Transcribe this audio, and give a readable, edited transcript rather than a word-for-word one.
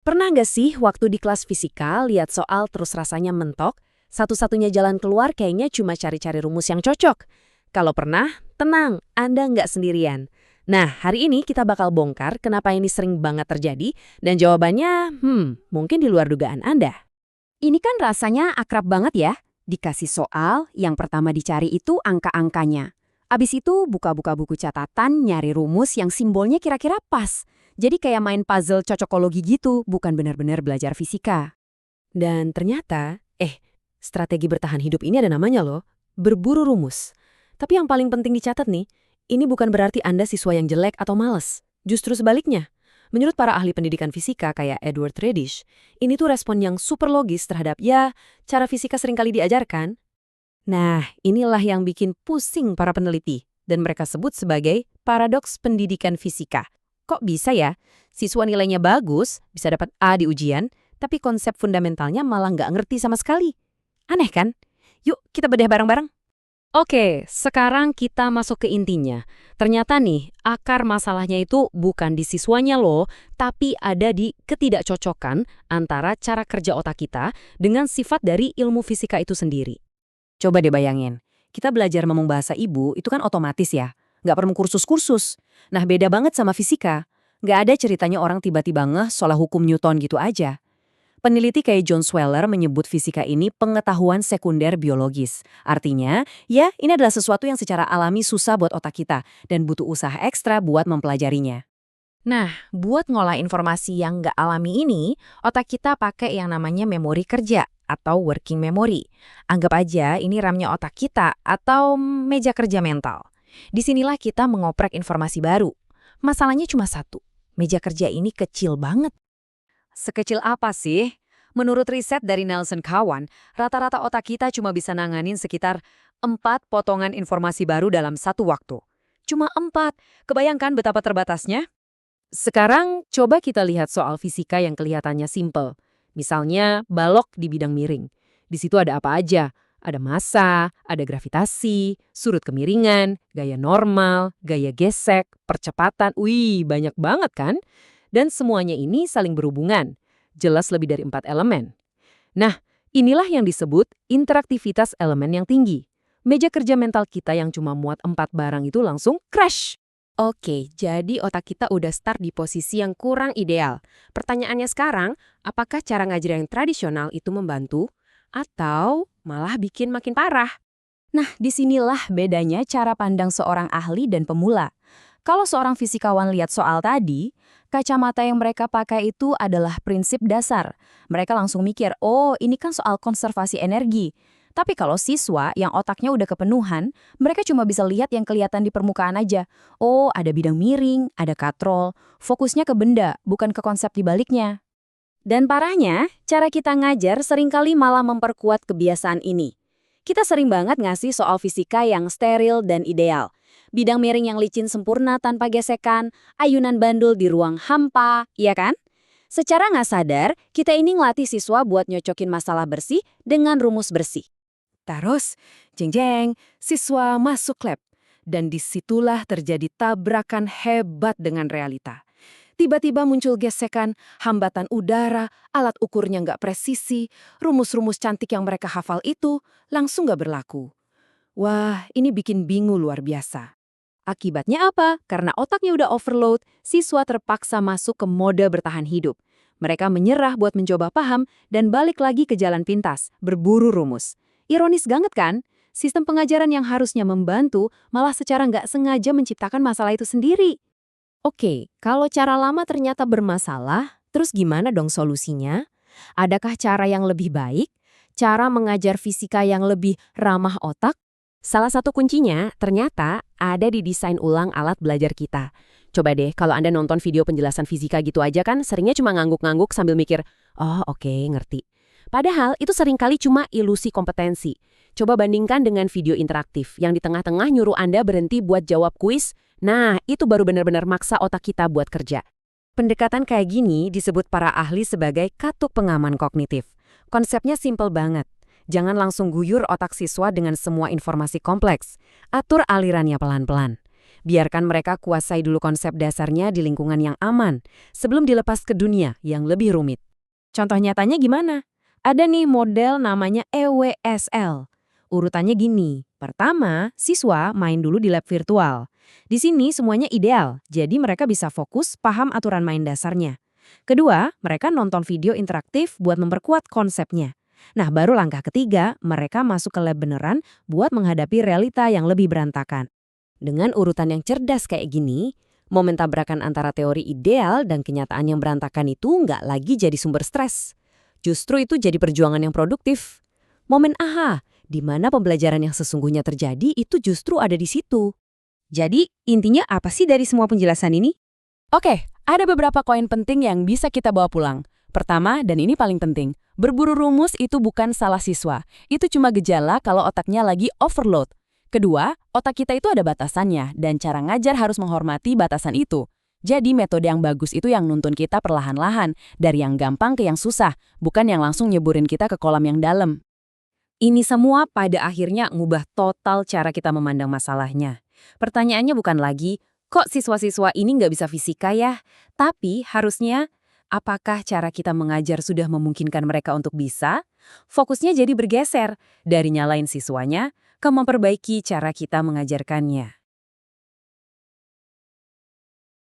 Pernah nggak sih waktu di kelas fisika lihat soal terus rasanya mentok? Satu-satunya jalan keluar kayaknya cuma cari-cari rumus yang cocok. Kalau pernah, tenang, Anda nggak sendirian. Nah, hari ini kita bakal bongkar kenapa ini sering banget terjadi, dan jawabannya, mungkin di luar dugaan Anda. Ini kan rasanya akrab banget ya. Dikasih soal, yang pertama dicari itu angka-angkanya. Abis itu buka-buka buku catatan, nyari rumus yang simbolnya kira-kira pas. Jadi kayak main puzzle cocokologi gitu, bukan benar-benar belajar fisika. Dan ternyata, strategi bertahan hidup ini ada namanya loh, berburu rumus. Tapi yang paling penting dicatat nih, ini bukan berarti Anda siswa yang jelek atau males. Justru sebaliknya. Menurut para ahli pendidikan fisika kayak Edward Redish, ini tuh respon yang super logis terhadap cara fisika seringkali diajarkan. Nah, inilah yang bikin pusing para peneliti, dan mereka sebut sebagai paradoks pendidikan fisika. Kok bisa ya? Siswa nilainya bagus, bisa dapat A di ujian, tapi konsep fundamentalnya malah nggak ngerti sama sekali. Aneh kan? Yuk, kita bedah bareng-bareng. Oke, sekarang kita masuk ke intinya. Ternyata nih, akar masalahnya itu bukan di siswanya loh, tapi ada di ketidakcocokan antara cara kerja otak kita dengan sifat dari ilmu fisika itu sendiri. Coba deh bayangin, kita belajar ngomong bahasa ibu itu kan otomatis ya, nggak perlu kursus-kursus. Nah beda banget sama fisika, nggak ada ceritanya orang tiba-tiba ngeh soal hukum Newton gitu aja. Peneliti kayak John Sweller menyebut fisika ini pengetahuan sekunder biologis. Artinya, ya ini adalah sesuatu yang secara alami susah buat otak kita dan butuh usaha ekstra buat mempelajarinya. Nah, buat ngolah informasi yang nggak alami ini, otak kita pakai yang namanya memori kerja atau working memory. Anggap aja ini RAM-nya otak kita atau meja kerja mental. Disinilah kita mengoprek informasi baru. Masalahnya cuma satu, meja kerja ini kecil banget. Sekecil apa sih? Menurut riset dari Nelson Kawan, rata-rata otak kita cuma bisa nanganin sekitar 4 potongan informasi baru dalam satu waktu. Cuma 4, kebayangkan betapa terbatasnya? Sekarang coba kita lihat soal fisika yang kelihatannya simple. Misalnya balok di bidang miring. Di situ ada apa aja? Ada massa, ada gravitasi, sudut kemiringan, gaya normal, gaya gesek, percepatan. Wih, banyak banget kan? Dan semuanya ini saling berhubungan. Jelas lebih dari 4 elemen. Nah, inilah yang disebut interaktivitas elemen yang tinggi. Meja kerja mental kita yang cuma muat 4 barang itu langsung crash. Oke, jadi otak kita udah start di posisi yang kurang ideal. Pertanyaannya sekarang, apakah cara ngajar yang tradisional itu membantu? Atau malah bikin makin parah? Nah, disinilah bedanya cara pandang seorang ahli dan pemula. Kalau seorang fisikawan lihat soal tadi, kacamata yang mereka pakai itu adalah prinsip dasar. Mereka langsung mikir, oh ini kan soal konservasi energi. Tapi kalau siswa yang otaknya udah kepenuhan, mereka cuma bisa lihat yang kelihatan di permukaan aja. Oh, ada bidang miring, ada katrol, fokusnya ke benda, bukan ke konsep di baliknya. Dan parahnya, cara kita ngajar seringkali malah memperkuat kebiasaan ini. Kita sering banget ngasih soal fisika yang steril dan ideal. Bidang miring yang licin sempurna tanpa gesekan, ayunan bandul di ruang hampa, iya kan? Secara nggak sadar, kita ini ngelatih siswa buat nyocokin masalah bersih dengan rumus bersih. Terus, jeng-jeng, siswa masuk lab. Dan disitulah terjadi tabrakan hebat dengan realita. Tiba-tiba muncul gesekan, hambatan udara, alat ukurnya nggak presisi, rumus-rumus cantik yang mereka hafal itu langsung nggak berlaku. Wah, ini bikin bingung luar biasa. Akibatnya apa? Karena otaknya udah overload, siswa terpaksa masuk ke mode bertahan hidup. Mereka menyerah buat mencoba paham dan balik lagi ke jalan pintas, berburu rumus. Ironis banget kan? Sistem pengajaran yang harusnya membantu malah secara nggak sengaja menciptakan masalah itu sendiri. Oke, kalau cara lama ternyata bermasalah, terus gimana dong solusinya? Adakah cara yang lebih baik? Cara mengajar fisika yang lebih ramah otak? Salah satu kuncinya ternyata ada di desain ulang alat belajar kita. Coba deh, kalau Anda nonton video penjelasan fisika gitu aja kan seringnya cuma ngangguk-ngangguk sambil mikir, oh oke, ngerti. Padahal itu seringkali cuma ilusi kompetensi. Coba bandingkan dengan video interaktif yang di tengah-tengah nyuruh Anda berhenti buat jawab kuis. Nah, itu baru benar-benar maksa otak kita buat kerja. Pendekatan kayak gini disebut para ahli sebagai katup pengaman kognitif. Konsepnya simpel banget. Jangan langsung guyur otak siswa dengan semua informasi kompleks. Atur alirannya pelan-pelan. Biarkan mereka kuasai dulu konsep dasarnya di lingkungan yang aman, sebelum dilepas ke dunia yang lebih rumit. Contoh nyatanya gimana? Ada nih model namanya EWSL. Urutannya gini. Pertama, siswa main dulu di lab virtual. Di sini semuanya ideal, jadi mereka bisa fokus paham aturan main dasarnya. Kedua, mereka nonton video interaktif buat memperkuat konsepnya. Nah, baru langkah ketiga, mereka masuk ke lab beneran buat menghadapi realita yang lebih berantakan. Dengan urutan yang cerdas kayak gini, momen tabrakan antara teori ideal dan kenyataan yang berantakan itu nggak lagi jadi sumber stres. Justru itu jadi perjuangan yang produktif. Momen aha, di mana pembelajaran yang sesungguhnya terjadi itu justru ada di situ. Jadi, intinya apa sih dari semua penjelasan ini? Oke, ada beberapa koin penting yang bisa kita bawa pulang. Pertama, dan ini paling penting, berburu rumus itu bukan salah siswa. Itu cuma gejala kalau otaknya lagi overload. Kedua, otak kita itu ada batasannya, dan cara ngajar harus menghormati batasan itu. Jadi metode yang bagus itu yang nuntun kita perlahan-lahan, dari yang gampang ke yang susah, bukan yang langsung nyeburin kita ke kolam yang dalam. Ini semua pada akhirnya ngubah total cara kita memandang masalahnya. Pertanyaannya bukan lagi, kok siswa-siswa ini nggak bisa fisika ya? Tapi harusnya, apakah cara kita mengajar sudah memungkinkan mereka untuk bisa? Fokusnya jadi bergeser, dari nyalain siswanya, ke memperbaiki cara kita mengajarkannya.